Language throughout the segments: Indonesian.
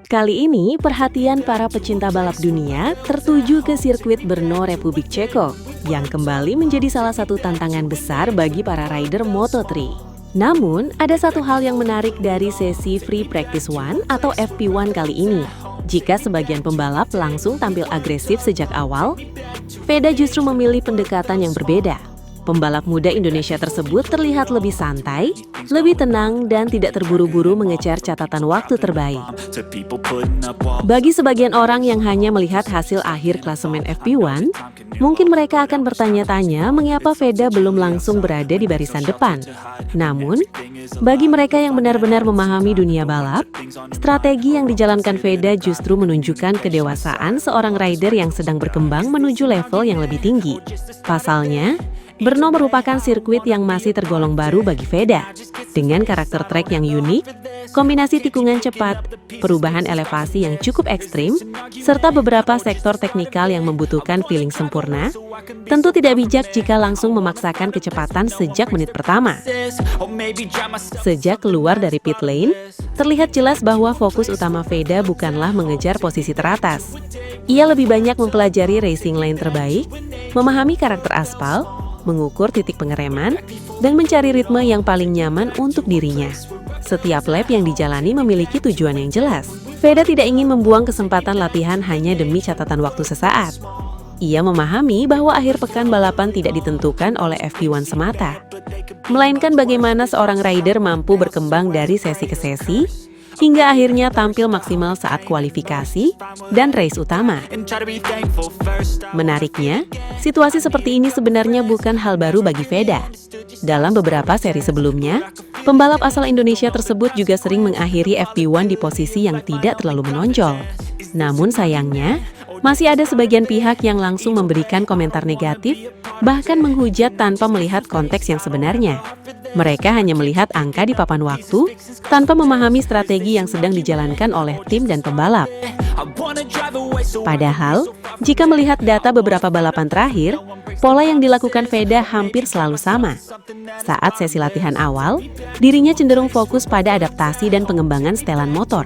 Kali ini, perhatian para pecinta balap dunia tertuju ke sirkuit Brno, Republik Ceko, yang kembali menjadi salah satu tantangan besar bagi para rider Moto3. Namun, ada satu hal yang menarik dari sesi Free Practice One atau FP1 kali ini. Jika sebagian pembalap langsung tampil agresif sejak awal, Veda justru memilih pendekatan yang berbeda. Pembalap muda Indonesia tersebut terlihat lebih santai, lebih tenang, dan tidak terburu-buru mengejar catatan waktu terbaik. Bagi sebagian orang yang hanya melihat hasil akhir klasemen FP1, mungkin mereka akan bertanya-tanya mengapa Veda belum langsung berada di barisan depan. Namun, bagi mereka yang benar-benar memahami dunia balap, strategi yang dijalankan Veda justru menunjukkan kedewasaan seorang rider yang sedang berkembang menuju level yang lebih tinggi. Pasalnya, Brno merupakan sirkuit yang masih tergolong baru bagi Veda. Dengan karakter trek yang unik, kombinasi tikungan cepat, perubahan elevasi yang cukup ekstrim, serta beberapa sektor teknikal yang membutuhkan feeling sempurna, tentu tidak bijak jika langsung memaksakan kecepatan sejak menit pertama. Sejak keluar dari pit lane, terlihat jelas bahwa fokus utama Veda bukanlah mengejar posisi teratas. Ia lebih banyak mempelajari racing lane terbaik, memahami karakter aspal, mengukur titik pengereman, dan mencari ritme yang paling nyaman untuk dirinya. Setiap lap yang dijalani memiliki tujuan yang jelas. Veda tidak ingin membuang kesempatan latihan hanya demi catatan waktu sesaat. Ia memahami bahwa akhir pekan balapan tidak ditentukan oleh FP1 semata, melainkan bagaimana seorang rider mampu berkembang dari sesi ke sesi, hingga akhirnya tampil maksimal saat kualifikasi dan race utama. Menariknya, situasi seperti ini sebenarnya bukan hal baru bagi Veda. Dalam beberapa seri sebelumnya, pembalap asal Indonesia tersebut juga sering mengakhiri FP1 di posisi yang tidak terlalu menonjol. Namun sayangnya, masih ada sebagian pihak yang langsung memberikan komentar negatif, bahkan menghujat tanpa melihat konteks yang sebenarnya. Mereka hanya melihat angka di papan waktu, tanpa memahami strategi yang sedang dijalankan oleh tim dan pembalap. Padahal, jika melihat data beberapa balapan terakhir, pola yang dilakukan Veda hampir selalu sama. Saat sesi latihan awal, dirinya cenderung fokus pada adaptasi dan pengembangan setelan motor.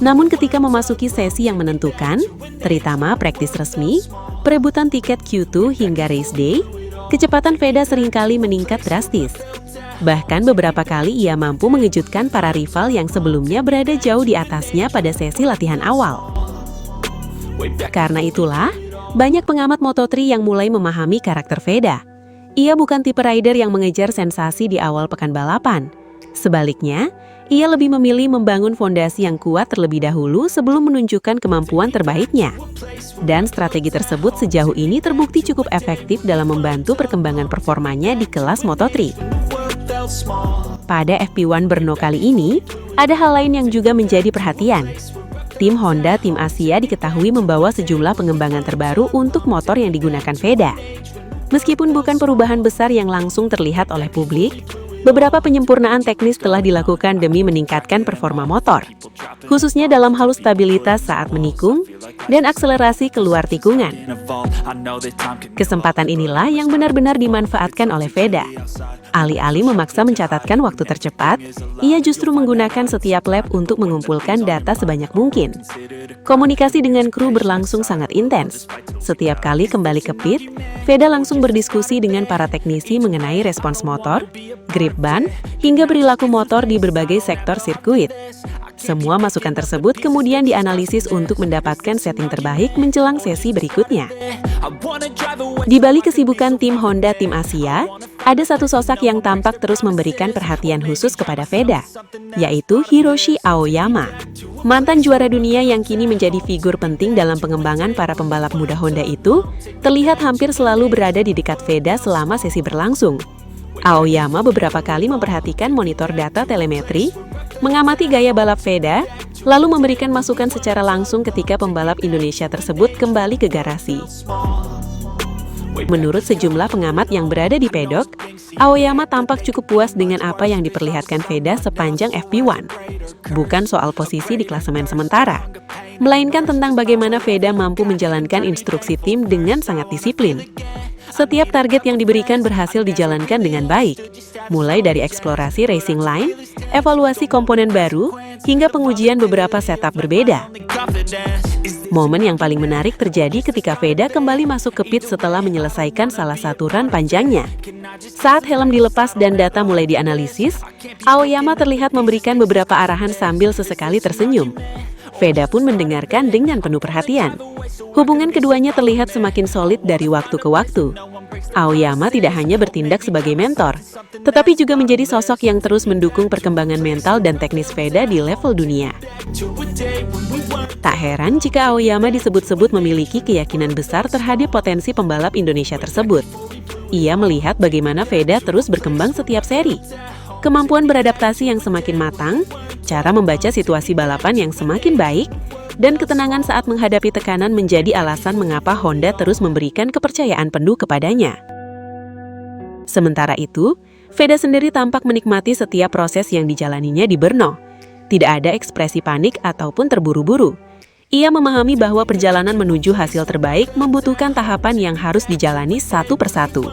Namun ketika memasuki sesi yang menentukan, terutama praktis resmi, perebutan tiket Q2 hingga race day, kecepatan Veda seringkali meningkat drastis. Bahkan beberapa kali ia mampu mengejutkan para rival yang sebelumnya berada jauh di atasnya pada sesi latihan awal. Karena itulah, banyak pengamat Moto3 yang mulai memahami karakter Veda. Ia bukan tipe rider yang mengejar sensasi di awal pekan balapan. Sebaliknya, ia lebih memilih membangun fondasi yang kuat terlebih dahulu sebelum menunjukkan kemampuan terbaiknya. Dan strategi tersebut sejauh ini terbukti cukup efektif dalam membantu perkembangan performanya di kelas Moto3. Pada FP1 Brno kali ini, ada hal lain yang juga menjadi perhatian. Tim Honda Tim Asia diketahui membawa sejumlah pengembangan terbaru untuk motor yang digunakan Veda. Meskipun bukan perubahan besar yang langsung terlihat oleh publik, beberapa penyempurnaan teknis telah dilakukan demi meningkatkan performa motor, khususnya dalam hal stabilitas saat menikung dan akselerasi keluar tikungan. Kesempatan inilah yang benar-benar dimanfaatkan oleh Veda. Alih-alih memaksa mencatatkan waktu tercepat, ia justru menggunakan setiap lap untuk mengumpulkan data sebanyak mungkin. Komunikasi dengan kru berlangsung sangat intens. Setiap kali kembali ke pit, Veda langsung berdiskusi dengan para teknisi mengenai respons motor, grip ban, hingga perilaku motor di berbagai sektor sirkuit. Semua masukan tersebut kemudian dianalisis untuk mendapatkan setting terbaik menjelang sesi berikutnya. Di balik kesibukan tim Honda Tim Asia, ada satu sosok yang tampak terus memberikan perhatian khusus kepada Veda, yaitu Hiroshi Aoyama. Mantan juara dunia yang kini menjadi figur penting dalam pengembangan para pembalap muda Honda itu, terlihat hampir selalu berada di dekat Veda selama sesi berlangsung. Aoyama beberapa kali memperhatikan monitor data telemetri, mengamati gaya balap Veda, lalu memberikan masukan secara langsung ketika pembalap Indonesia tersebut kembali ke garasi. Menurut sejumlah pengamat yang berada di pedok, Aoyama tampak cukup puas dengan apa yang diperlihatkan Veda sepanjang FP1. Bukan soal posisi di klasemen sementara, melainkan tentang bagaimana Veda mampu menjalankan instruksi tim dengan sangat disiplin. Setiap target yang diberikan berhasil dijalankan dengan baik, mulai dari eksplorasi racing line, evaluasi komponen baru, hingga pengujian beberapa setup berbeda. Momen yang paling menarik terjadi ketika Veda kembali masuk ke pit setelah menyelesaikan salah satu run panjangnya. Saat helm dilepas dan data mulai dianalisis, Aoyama terlihat memberikan beberapa arahan sambil sesekali tersenyum. Veda pun mendengarkan dengan penuh perhatian. Hubungan keduanya terlihat semakin solid dari waktu ke waktu. Aoyama tidak hanya bertindak sebagai mentor, tetapi juga menjadi sosok yang terus mendukung perkembangan mental dan teknis Veda di level dunia. Tak heran jika Aoyama disebut-sebut memiliki keyakinan besar terhadap potensi pembalap Indonesia tersebut. Ia melihat bagaimana Veda terus berkembang setiap seri. Kemampuan beradaptasi yang semakin matang, cara membaca situasi balapan yang semakin baik, dan ketenangan saat menghadapi tekanan menjadi alasan mengapa Honda terus memberikan kepercayaan penuh kepadanya. Sementara itu, Veda sendiri tampak menikmati setiap proses yang dijalaninya di Brno. Tidak ada ekspresi panik ataupun terburu-buru. Ia memahami bahwa perjalanan menuju hasil terbaik membutuhkan tahapan yang harus dijalani satu persatu.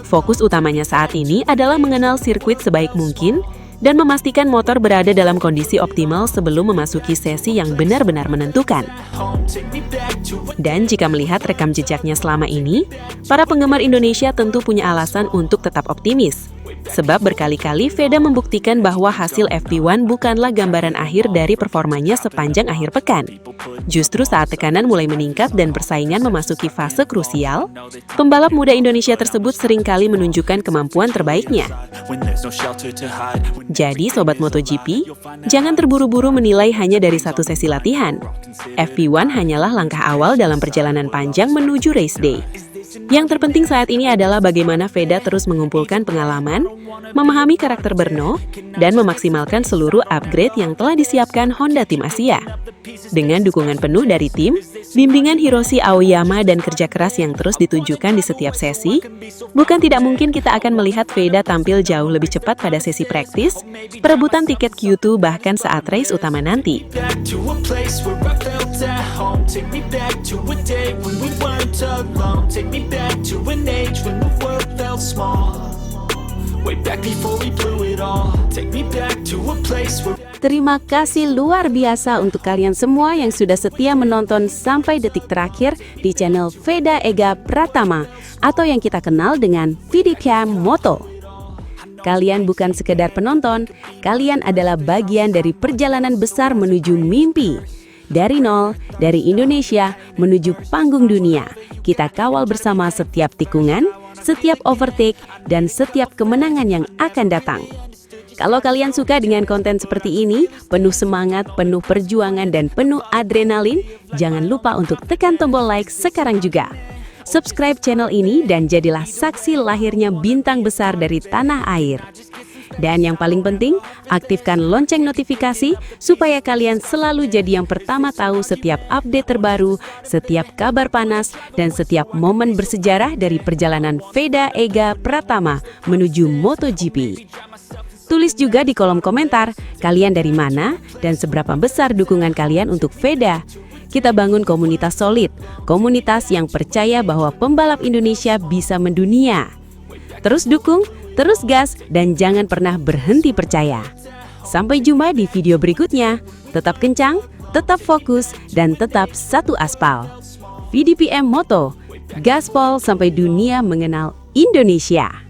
Fokus utamanya saat ini adalah mengenal sirkuit sebaik mungkin dan memastikan motor berada dalam kondisi optimal sebelum memasuki sesi yang benar-benar menentukan. Dan jika melihat rekam jejaknya selama ini, para penggemar Indonesia tentu punya alasan untuk tetap optimis. Sebab berkali-kali Veda membuktikan bahwa hasil FP1 bukanlah gambaran akhir dari performanya sepanjang akhir pekan. Justru saat tekanan mulai meningkat dan persaingan memasuki fase krusial, pembalap muda Indonesia tersebut seringkali menunjukkan kemampuan terbaiknya. Jadi Sobat MotoGP, jangan terburu-buru menilai hanya dari satu sesi latihan. FP1 hanyalah langkah awal dalam perjalanan panjang menuju race day. Yang terpenting saat ini adalah bagaimana Veda terus mengumpulkan pengalaman, memahami karakter Brno, dan memaksimalkan seluruh upgrade yang telah disiapkan Honda Tim Asia. Dengan dukungan penuh dari tim, bimbingan Hiroshi Aoyama dan kerja keras yang terus ditunjukkan di setiap sesi, bukan tidak mungkin kita akan melihat Veda tampil jauh lebih cepat pada sesi praktis, perebutan tiket Q2 bahkan saat race utama nanti. Terima kasih luar biasa untuk kalian semua yang sudah setia menonton sampai detik terakhir di channel Veda Ega Pratama atau yang kita kenal dengan VDPM Moto. Kalian bukan sekedar penonton, kalian adalah bagian dari perjalanan besar menuju mimpi. Dari nol, dari Indonesia menuju panggung dunia, kita kawal bersama setiap tikungan, setiap overtake, dan setiap kemenangan yang akan datang. Kalau kalian suka dengan konten seperti ini, penuh semangat, penuh perjuangan, dan penuh adrenalin, jangan lupa untuk tekan tombol like sekarang juga. Subscribe channel ini dan jadilah saksi lahirnya bintang besar dari tanah air. Dan yang paling penting, aktifkan lonceng notifikasi supaya kalian selalu jadi yang pertama tahu setiap update terbaru, setiap kabar panas, dan setiap momen bersejarah dari perjalanan Veda Ega Pratama menuju MotoGP. Tulis juga di kolom komentar, kalian dari mana dan seberapa besar dukungan kalian untuk Veda. Kita bangun komunitas solid, komunitas yang percaya bahwa pembalap Indonesia bisa mendunia. Terus dukung, terus gas, dan jangan pernah berhenti percaya. Sampai jumpa di video berikutnya. Tetap kencang, tetap fokus, dan tetap satu aspal. VDPM Moto, gaspol sampai dunia mengenal Indonesia.